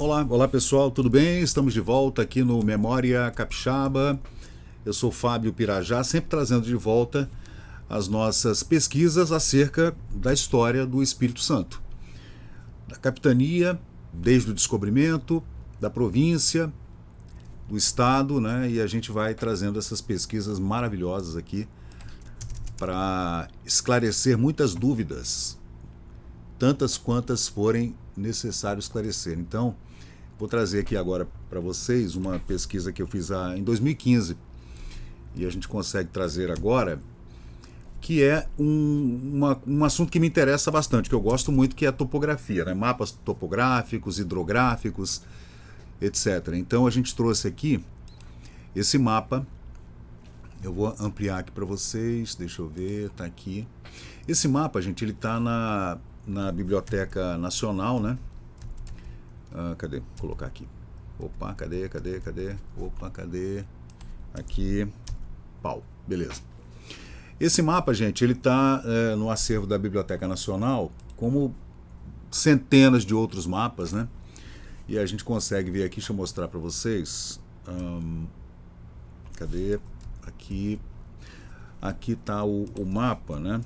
Olá pessoal, tudo bem? Estamos de volta aqui no Memória Capixaba. Eu sou Fábio Pirajá, sempre trazendo de volta as nossas pesquisas acerca da história do Espírito Santo. Da capitania, desde o descobrimento, da província, do estado, né? E a gente vai trazendo essas pesquisas maravilhosas aqui para esclarecer muitas dúvidas, tantas quantas forem necessário esclarecer. Então, vou trazer aqui agora para vocês uma pesquisa que eu fiz em 2015 e a gente consegue trazer agora, que é um assunto que me interessa bastante, que eu gosto muito, que é a topografia, né? Mapas topográficos, hidrográficos, etc. Então a gente trouxe aqui esse mapa. Eu vou ampliar aqui para vocês, deixa eu ver, tá aqui. Esse mapa, gente, ele tá na Biblioteca Nacional, né? Cadê? Vou colocar aqui. Opa, cadê? Opa, cadê? Aqui. Pau. Beleza. Esse mapa, gente, ele tá no acervo da Biblioteca Nacional, como centenas de outros mapas, né? E a gente consegue ver aqui, deixa eu mostrar para vocês. Cadê? Aqui. Aqui tá o mapa, né?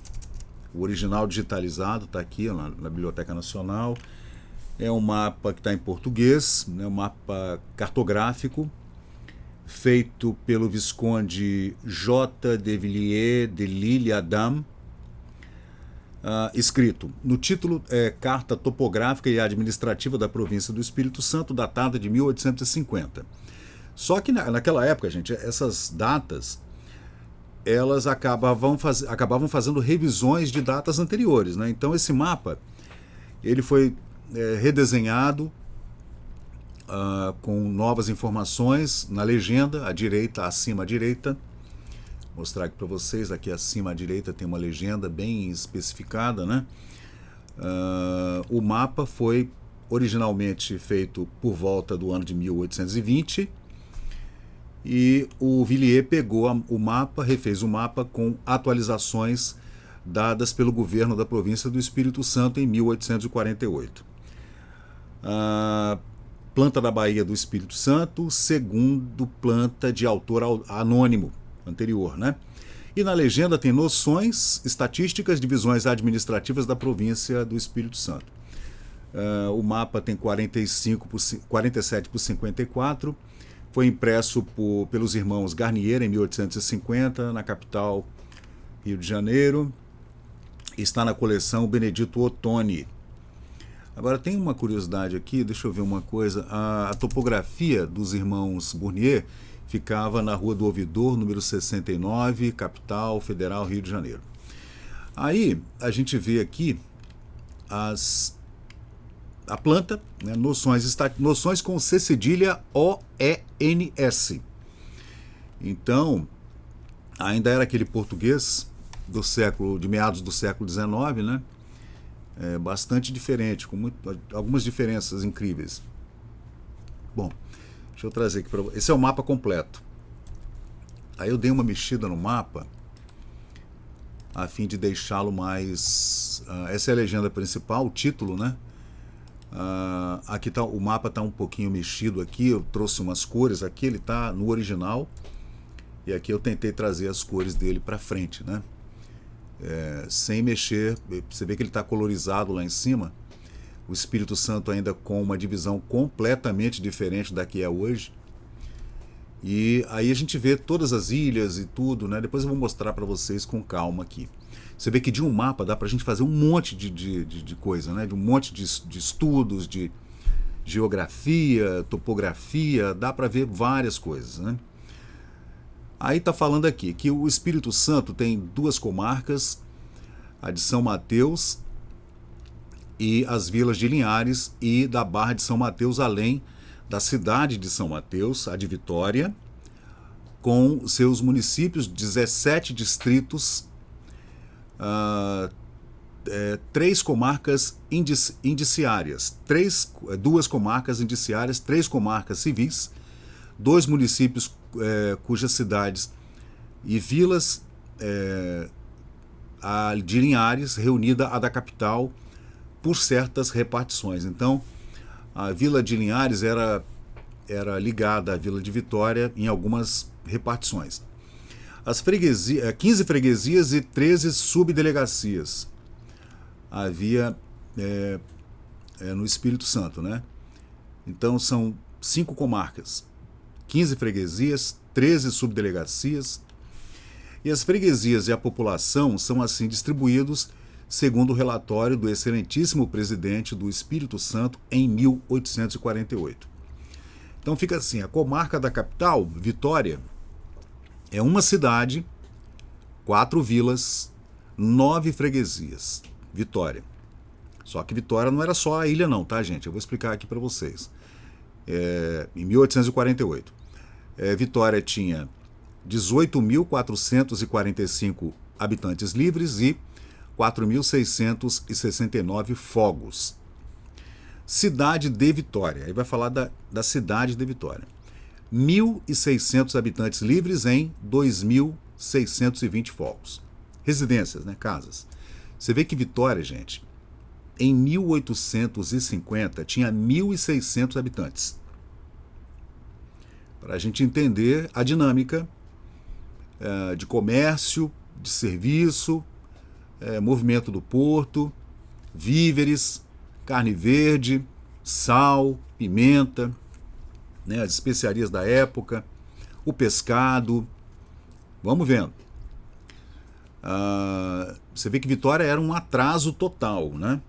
O original digitalizado está aqui na Biblioteca Nacional. É um mapa que está em português, né, um mapa cartográfico, feito pelo Visconde J. de Villiers de L'Isle-Adam, escrito no título Carta Topográfica e Administrativa da Província do Espírito Santo, datada de 1850. Só que naquela época, gente, essas datas elas acabavam fazendo revisões de datas anteriores, né? Então esse mapa ele foi redesenhado com novas informações na legenda, à direita, acima à direita. Vou mostrar aqui para vocês, aqui acima à direita tem uma legenda bem especificada, né? O mapa foi originalmente feito por volta do ano de 1820, e o Villiers pegou o mapa, refez o mapa com atualizações dadas pelo governo da província do Espírito Santo em 1848. Planta da Baía do Espírito Santo, segundo planta de autor anônimo anterior, né? E na legenda tem noções, estatísticas, divisões administrativas da província do Espírito Santo. O mapa tem 47 por 54, foi impresso pelos irmãos Garnier em 1850, na capital, Rio de Janeiro. Está na coleção Benedito Ottoni. Agora tem uma curiosidade aqui, deixa eu ver uma coisa. A topografia dos irmãos Garnier ficava na Rua do Ouvidor, número 69, capital federal, Rio de Janeiro. Aí a gente vê aqui a planta, né, noções com C cedilha OENS. Então, ainda era aquele português de meados do século XIX, né? Bastante diferente, com algumas diferenças incríveis. Bom, deixa eu trazer aqui para vocês. Esse é o mapa completo. Aí eu dei uma mexida no mapa a fim de deixá-lo mais... essa é a legenda principal, o título, né? Aqui tá, o mapa está um pouquinho mexido aqui, eu trouxe umas cores, aqui ele está no original e aqui eu tentei trazer as cores dele para frente, né? Sem mexer. Você vê que ele está colorizado lá em cima, o Espírito Santo ainda com uma divisão completamente diferente da que é hoje, e aí a gente vê todas as ilhas e tudo, né? Depois eu vou mostrar para vocês com calma aqui. Você vê que de um mapa dá para a gente fazer um monte de coisa, né? De um monte de estudos, de geografia, topografia, dá para ver várias coisas, né? Aí está falando aqui que o Espírito Santo tem duas comarcas, a de São Mateus e as vilas de Linhares e da Barra de São Mateus, além da cidade de São Mateus, a de Vitória, com seus municípios, 17 distritos, 3 comarcas indiciárias, duas comarcas indiciárias, 3 comarcas civis, 2 municípios cujas cidades e vilas de Linhares, reunida à da capital por certas repartições. Então, A Vila de Linhares era ligada à Vila de Vitória em algumas repartições. 15 freguesias e 13 subdelegacias havia no Espírito Santo, né? Então são 5 comarcas, 15 freguesias, 13 subdelegacias, e as freguesias e a população são assim distribuídos segundo o relatório do excelentíssimo presidente do Espírito Santo em 1848. Então fica assim, a comarca da capital, Vitória, é uma cidade, 4 vilas, 9 freguesias. Vitória. Só que Vitória não era só a ilha não, tá, gente? Eu vou explicar aqui para vocês. Em 1848. Vitória tinha 18.445 habitantes livres e 4.669 fogos. Cidade de Vitória. Aí vai falar da cidade de Vitória. 1.600 habitantes livres em 2.620 fogos. Residências, né? Casas. Você vê que Vitória, gente, em 1850 tinha 1.600 habitantes. Para a gente entender a dinâmica de comércio, de serviço, movimento do porto, víveres, carne verde, sal, pimenta, né, as especiarias da época, o pescado. Vamos vendo. Você vê que Vitória era um atraso total, né?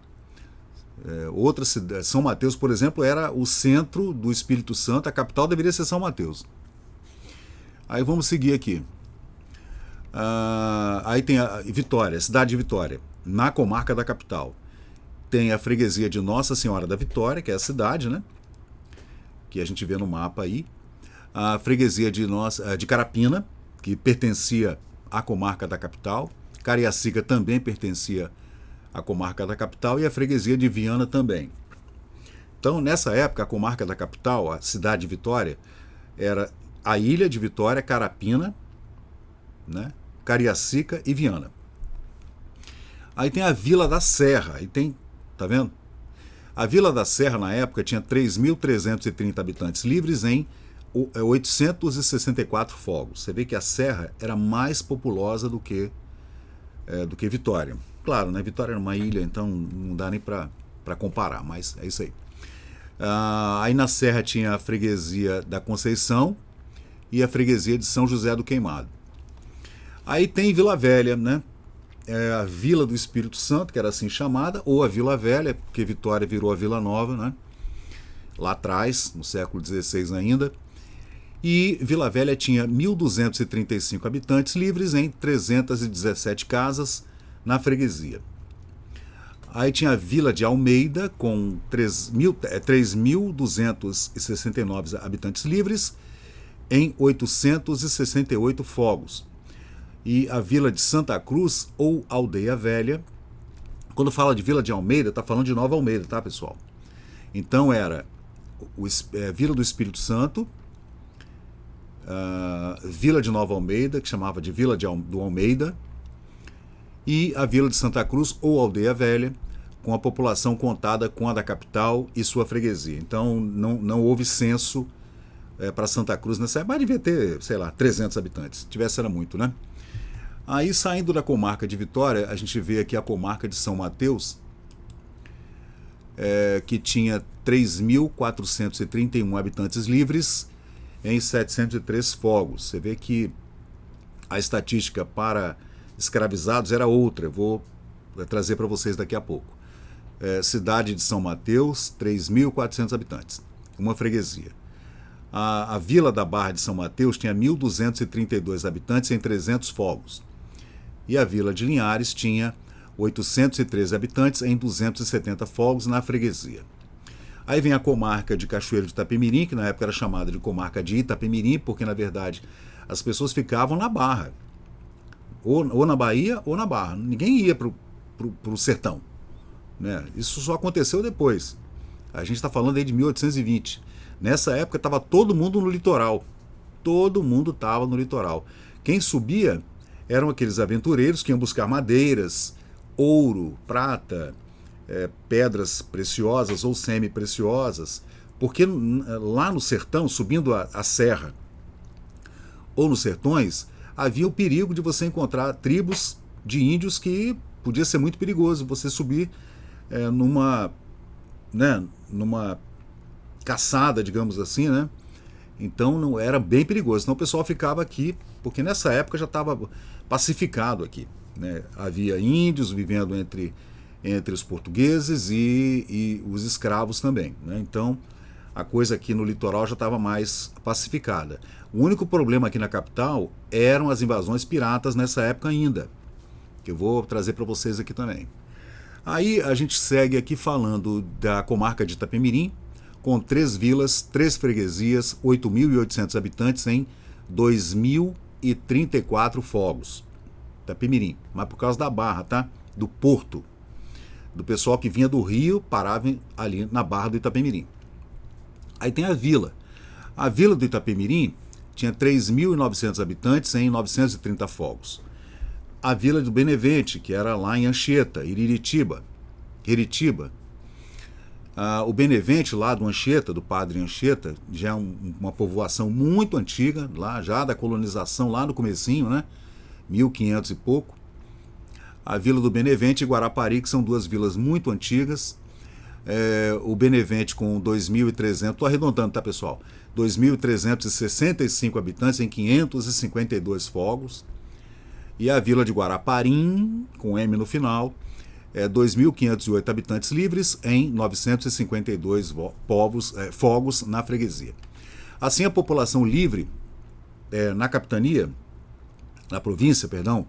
Outra cidade, São Mateus, por exemplo, era o centro do Espírito Santo, a capital deveria ser São Mateus. Aí vamos seguir aqui. Aí tem a Vitória, a cidade de Vitória, na comarca da capital. Tem a freguesia de Nossa Senhora da Vitória, que é a cidade, né? Que a gente vê no mapa aí. A freguesia de Carapina, que pertencia à comarca da capital. Cariacica também pertencia à comarca da capital, e a freguesia de Viana também. Então, nessa época, a comarca da capital, a cidade de Vitória, era a ilha de Vitória, Carapina, né? Cariacica e Viana. Aí tem a Vila da Serra, aí tem, tá vendo? A Vila da Serra, na época, tinha 3.330 habitantes livres em 864 fogos. Você vê que a Serra era mais populosa do que Vitória. Claro, né? Vitória era uma ilha, então não dá nem para comparar, mas é isso aí. Aí na Serra tinha a freguesia da Conceição e a freguesia de São José do Queimado. Aí tem Vila Velha, né? A Vila do Espírito Santo, que era assim chamada, ou a Vila Velha, porque Vitória virou a Vila Nova, né? Lá atrás, no século XVI ainda. E Vila Velha tinha 1.235 habitantes livres em 317 casas na freguesia. Aí tinha a Vila de Almeida, com 3.269 habitantes livres em 868 fogos. E a Vila de Santa Cruz, ou Aldeia Velha, quando fala de Vila de Almeida, está falando de Nova Almeida, tá, pessoal? Então era Vila do Espírito Santo, Vila de Nova Almeida, que chamava de Vila do Almeida, e a Vila de Santa Cruz, ou Aldeia Velha, com a população contada com a da capital e sua freguesia. Então não houve censo para Santa Cruz nessa época, mas devia ter, sei lá, 300 habitantes. Se tivesse, era muito, né? Aí, saindo da comarca de Vitória, a gente vê aqui a comarca de São Mateus, que tinha 3.431 habitantes livres em 703 fogos. Você vê que a estatística para escravizados era outra, eu vou trazer para vocês daqui a pouco. Cidade de São Mateus, 3.400 habitantes, uma freguesia. A Vila da Barra de São Mateus tinha 1.232 habitantes em 300 fogos. E a Vila de Linhares tinha 813 habitantes em 270 fogos na freguesia. Aí vem a comarca de Cachoeiro de Itapemirim, que na época era chamada de comarca de Itapemirim, porque na verdade as pessoas ficavam na Barra, ou na Bahia ou na Barra. Ninguém ia para o sertão, né? Isso só aconteceu depois. A gente está falando aí de 1820. Nessa época estava todo mundo no litoral. Todo mundo estava no litoral. Quem subia eram aqueles aventureiros que iam buscar madeiras, ouro, prata, pedras preciosas ou semi-preciosas, porque lá no sertão, subindo a serra ou nos sertões, havia o perigo de você encontrar tribos de índios que podia ser muito perigoso você subir numa caçada, digamos assim, né? Então não era bem perigoso. Então o pessoal ficava aqui, porque nessa época já estava pacificado aqui, né? Havia índios vivendo entre os portugueses e os escravos também, né? Então a coisa aqui no litoral já estava mais pacificada. O único problema aqui na capital eram as invasões piratas nessa época ainda, que eu vou trazer para vocês aqui também. Aí a gente segue aqui falando da comarca de Itapemirim, com 3 vilas, 3 freguesias, 8.800 habitantes em 2.034 fogos. Itapemirim, mas por causa da barra, tá? Do porto. Do pessoal que vinha do Rio, parava ali na barra do Itapemirim. Aí tem a vila. A vila do Itapemirim tinha 3.900 habitantes em 930 fogos. A vila do Benevente, que era lá em Anchieta, Iritiba. O Benevente, lá do Anchieta, do padre Anchieta, já é uma povoação muito antiga, lá já da colonização, lá no comecinho, né? 1500 e pouco. A vila do Benevente e Guarapari, que são 2 vilas muito antigas. O Benevente com 2.300, estou arredondando, tá, pessoal? 2.365 habitantes em 552 fogos. E a vila de Guaraparim, com M no final, 2.508 habitantes livres em 952 fogos na freguesia. Assim, a população livre na capitania, na província, perdão,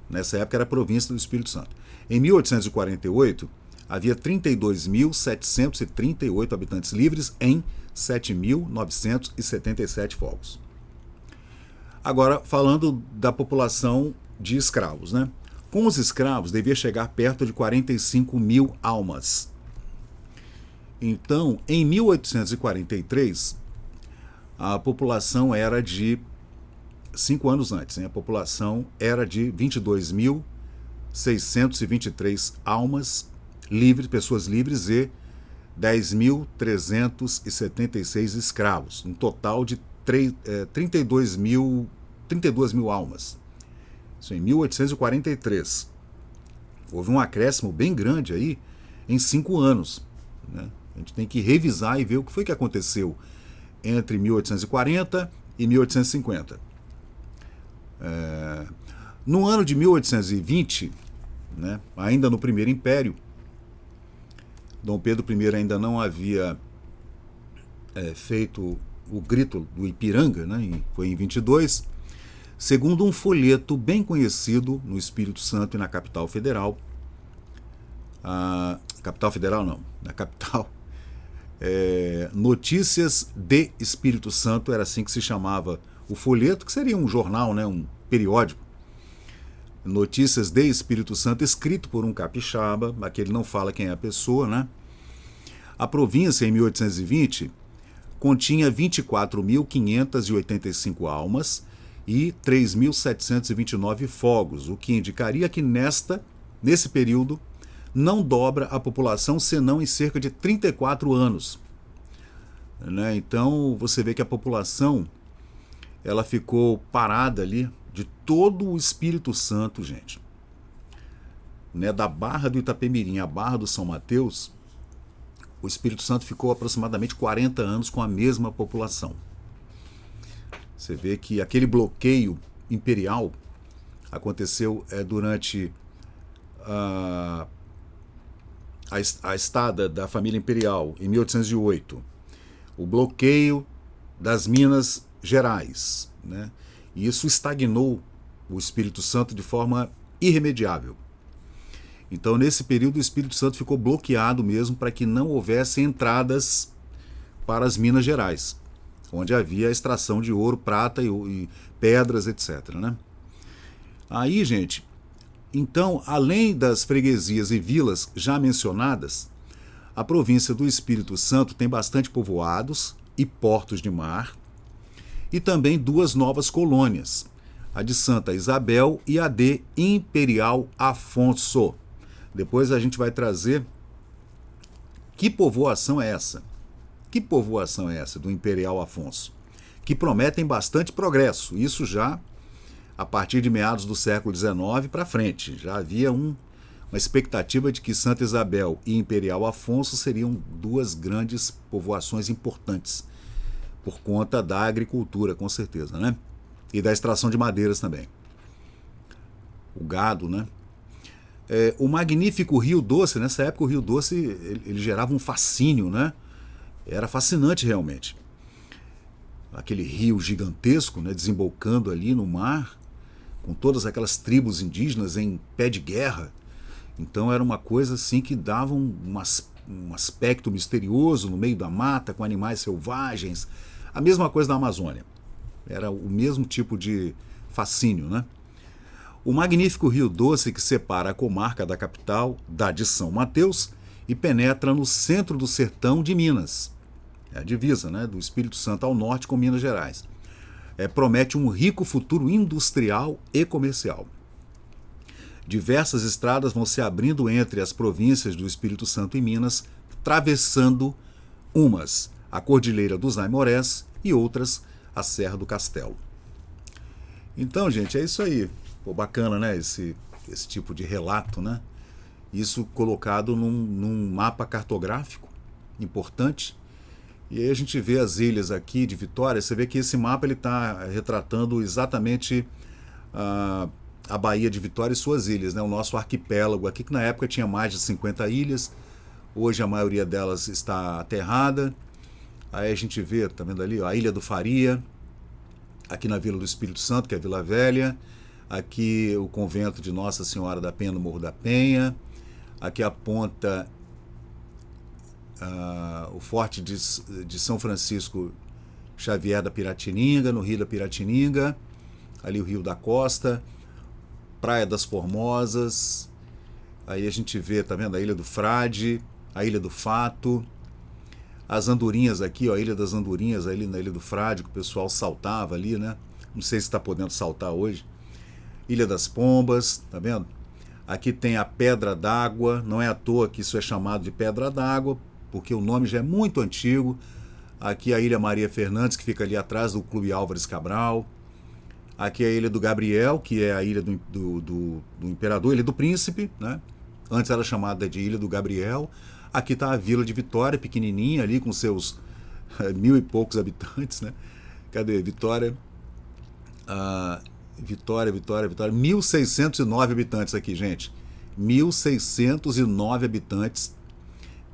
nessa época era a província do Espírito Santo. Em 1848, havia 32.738 habitantes livres em 7.977 fogos. Agora, falando da população de escravos, né? Com os escravos, devia chegar perto de 45 mil almas. Então, em 1843, a população era de 5 anos antes, hein? A população era de 22.623 almas livres, pessoas livres, e 10.376 escravos, um total de 32 mil almas. Isso em 1843. Houve um acréscimo bem grande aí em 5 anos, né? A gente tem que revisar e ver o que foi que aconteceu entre 1840 e 1850. No ano de 1820, né, ainda no Primeiro Império, Dom Pedro I ainda não havia feito o grito do Ipiranga, né, foi em 22, segundo um folheto bem conhecido no Espírito Santo e na capital federal. Capital federal não, na capital. Notícias de Espírito Santo, era assim que se chamava o folheto, que seria um jornal, né, um periódico. Notícias de Espírito Santo, escrito por um capixaba, aquele não fala quem é a pessoa, né? A província, em 1820, continha 24.585 almas e 3.729 fogos, o que indicaria que nesse período não dobra a população senão em cerca de 34 anos. Né? Então você vê que a população ela ficou parada ali de todo o Espírito Santo, gente. Né? Da Barra do Itapemirim à Barra do São Mateus, o Espírito Santo ficou aproximadamente 40 anos com a mesma população. Você vê que aquele bloqueio imperial aconteceu durante a estada da família imperial, em 1808. O bloqueio das Minas Gerais, né? E isso estagnou o Espírito Santo de forma irremediável. Então, nesse período, o Espírito Santo ficou bloqueado mesmo para que não houvesse entradas para as Minas Gerais, onde havia a extração de ouro, prata e pedras, etc. Né? Aí, gente, então, além das freguesias e vilas já mencionadas, a província do Espírito Santo tem bastante povoados e portos de mar, e também 2 novas colônias, a de Santa Isabel e a de Imperial Afonso. Depois a gente vai trazer Que povoação é essa? Que povoação é essa do Imperial Afonso? Que prometem bastante progresso. Isso já a partir de meados do século XIX para frente. Já havia uma expectativa de que Santa Isabel e Imperial Afonso seriam duas grandes povoações importantes, por conta da agricultura, com certeza, né? E da extração de madeiras também. O gado, né? O magnífico Rio Doce, nessa época o Rio Doce ele gerava um fascínio, né? Era fascinante realmente. Aquele rio gigantesco, né, desembocando ali no mar, com todas aquelas tribos indígenas em pé de guerra. Então era uma coisa assim que dava um aspecto misterioso no meio da mata, com animais selvagens. A mesma coisa da Amazônia. Era o mesmo tipo de fascínio, né? O magnífico Rio Doce que separa a comarca da capital, da de São Mateus, e penetra no centro do sertão de Minas. É a divisa, né, do Espírito Santo ao norte com Minas Gerais. Promete um rico futuro industrial e comercial. Diversas estradas vão se abrindo entre as províncias do Espírito Santo e Minas, atravessando umas a Cordilheira dos Aimorés e outras a Serra do Castelo. Então, gente, é isso aí. Pô, bacana, né? Esse tipo de relato, né? Isso colocado num mapa cartográfico importante. E aí a gente vê as ilhas aqui de Vitória. Você vê que esse mapa ele está retratando exatamente a Baía de Vitória e suas ilhas, né? O nosso arquipélago aqui, que na época tinha mais de 50 ilhas. Hoje a maioria delas está aterrada. Aí a gente vê, tá vendo ali, ó, a Ilha do Faria, aqui na Vila do Espírito Santo, que é a Vila Velha. Aqui o convento de Nossa Senhora da Penha, no Morro da Penha. Aqui aponta o Forte de São Francisco Xavier da Piratininga, no Rio da Piratininga. Ali o Rio da Costa. Praia das Formosas. Aí a gente vê, tá vendo, a Ilha do Frade, a Ilha do Fato. As andorinhas aqui, ó, a Ilha das Andorinhas, ali na Ilha do Frade, que o pessoal saltava ali, né? Não sei se está podendo saltar hoje. Ilha das Pombas, tá vendo? Aqui tem a Pedra d'Água, não é à toa que isso é chamado de Pedra d'Água, porque o nome já é muito antigo. Aqui a Ilha Maria Fernandes, que fica ali atrás do Clube Álvares Cabral. Aqui a Ilha do Gabriel, que é a ilha do Imperador, Ilha do Príncipe, né? Antes era chamada de Ilha do Gabriel. Aqui está a Vila de Vitória, pequenininha ali, com seus 1000 e poucos habitantes, né? Cadê? Vitória. Vitória. 1.609 habitantes aqui, gente. 1.609 habitantes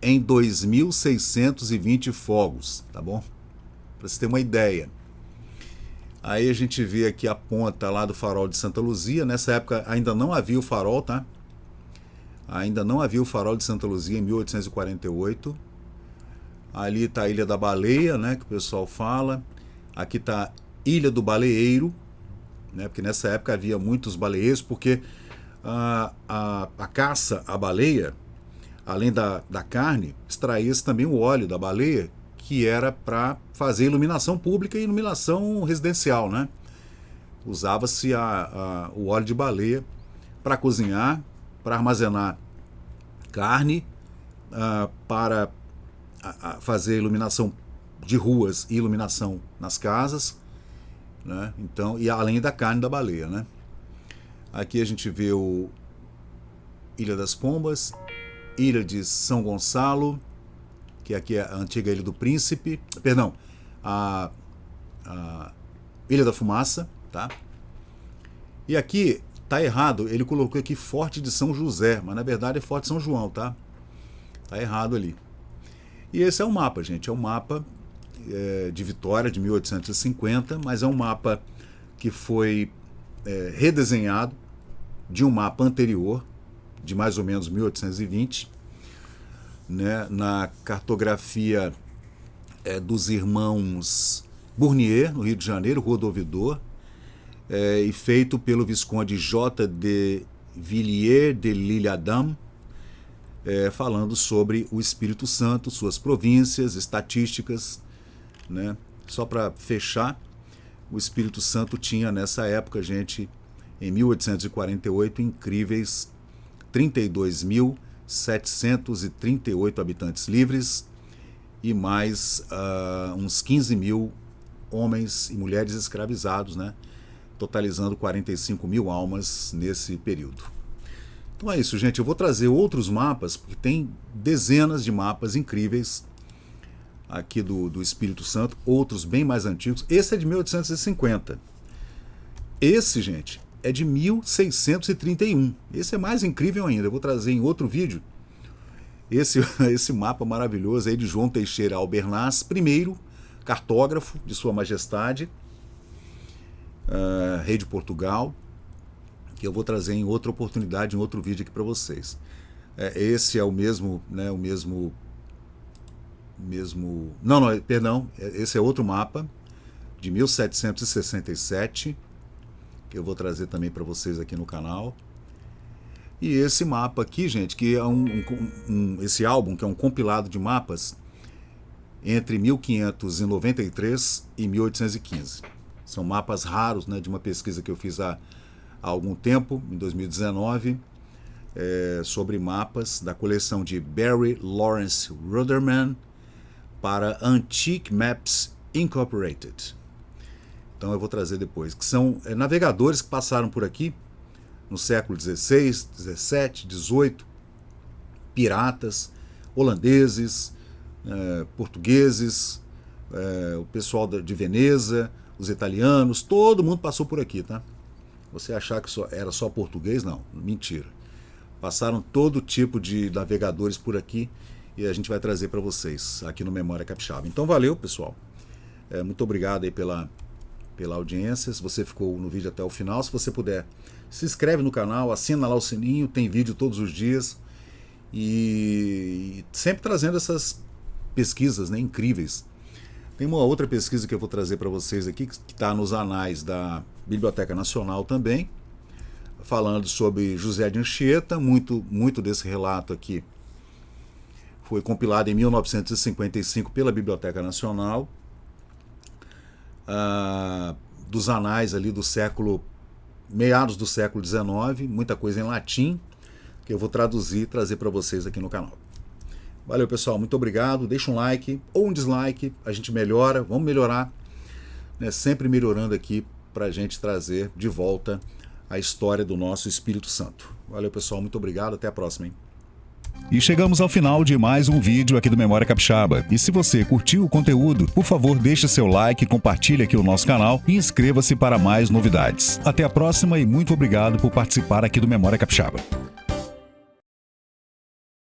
em 2.620 fogos, tá bom? Para você ter uma ideia. Aí a gente vê aqui a ponta lá do farol de Santa Luzia. Nessa época ainda não havia o farol, tá? Ainda não havia o farol de Santa Luzia em 1848. Ali está a Ilha da Baleia, né, que o pessoal fala. Aqui está Ilha do Baleeiro, né, porque nessa época havia muitos baleeiros, porque a caça à baleia, além da carne, extraía-se também o óleo da baleia, que era para fazer iluminação pública e iluminação residencial, né? Usava-se o óleo de baleia para cozinhar, para armazenar carne, para fazer iluminação de ruas e iluminação nas casas, né? Então, e além da carne da baleia, né? Aqui a gente vê o Ilha das Pombas, Ilha de São Gonçalo, que aqui é a antiga Ilha do Príncipe, perdão, a Ilha da Fumaça, tá? E aqui tá errado, ele colocou aqui Forte de São José, mas na verdade é Forte de São João, tá? Tá errado ali. E esse é o mapa, gente, é um mapa de Vitória de 1850, mas é um mapa que foi redesenhado de um mapa anterior, de mais ou menos 1820, né, na cartografia dos irmãos Bournier, no Rio de Janeiro, Rua do Ouvidor, e feito pelo Visconde J. de Villiers de l'Isle-Adam, falando sobre o Espírito Santo, suas províncias, estatísticas, né? Só para fechar, o Espírito Santo tinha nessa época, gente, em 1848, incríveis 32.000 738 habitantes livres e mais uns 15 mil homens e mulheres escravizados, né? Totalizando 45 mil almas nesse período. Então é isso, gente. Eu vou trazer outros mapas, porque tem dezenas de mapas incríveis aqui do Espírito Santo, outros bem mais antigos. Esse é de 1850. Esse, gente, é de 1631. Esse é mais incrível ainda. Eu vou trazer em outro vídeo esse mapa maravilhoso aí de João Teixeira Albernaz, primeiro cartógrafo de Sua Majestade, rei de Portugal, que eu vou trazer em outra oportunidade, em outro vídeo aqui para vocês. Esse é o mesmo, né, perdão, esse é outro mapa de 1767, que eu vou trazer também para vocês aqui no canal. E esse mapa aqui, gente, que é esse álbum, que é um compilado de mapas entre 1593 e 1815. São mapas raros, né, de uma pesquisa que eu fiz há algum tempo, em 2019, sobre mapas da coleção de Barry Lawrence Ruderman para Antique Maps Incorporated. Então eu vou trazer depois, que são navegadores que passaram por aqui no século XVI, XVII, XVIII, piratas, holandeses, portugueses, o pessoal de Veneza, os italianos, todo mundo passou por aqui, tá? Você achar que era só português, não, mentira. Passaram todo tipo de navegadores por aqui e a gente vai trazer para vocês aqui no Memória Capixaba. Então valeu, pessoal. Muito obrigado aí pela audiência. Se você ficou no vídeo até o final, se você puder, se inscreve no canal, assina lá o sininho, tem vídeo todos os dias e sempre trazendo essas pesquisas, né, incríveis. Tem uma outra pesquisa que eu vou trazer para vocês aqui, que está nos anais da Biblioteca Nacional também, falando sobre José de Anchieta. Muito desse relato aqui foi compilado em 1955 pela Biblioteca Nacional, dos anais ali do meados do século XIX, muita coisa em latim, que eu vou traduzir e trazer para vocês aqui no canal. Valeu, pessoal, muito obrigado. Deixa um like ou um dislike, a gente melhora, vamos melhorar, né? Sempre melhorando aqui para a gente trazer de volta a história do nosso Espírito Santo. Valeu, pessoal, muito obrigado, até a próxima, hein? E chegamos ao final de mais um vídeo aqui do Memória Capixaba. E se você curtiu o conteúdo, por favor, deixe seu like, compartilhe aqui o nosso canal e inscreva-se para mais novidades. Até a próxima e muito obrigado por participar aqui do Memória Capixaba.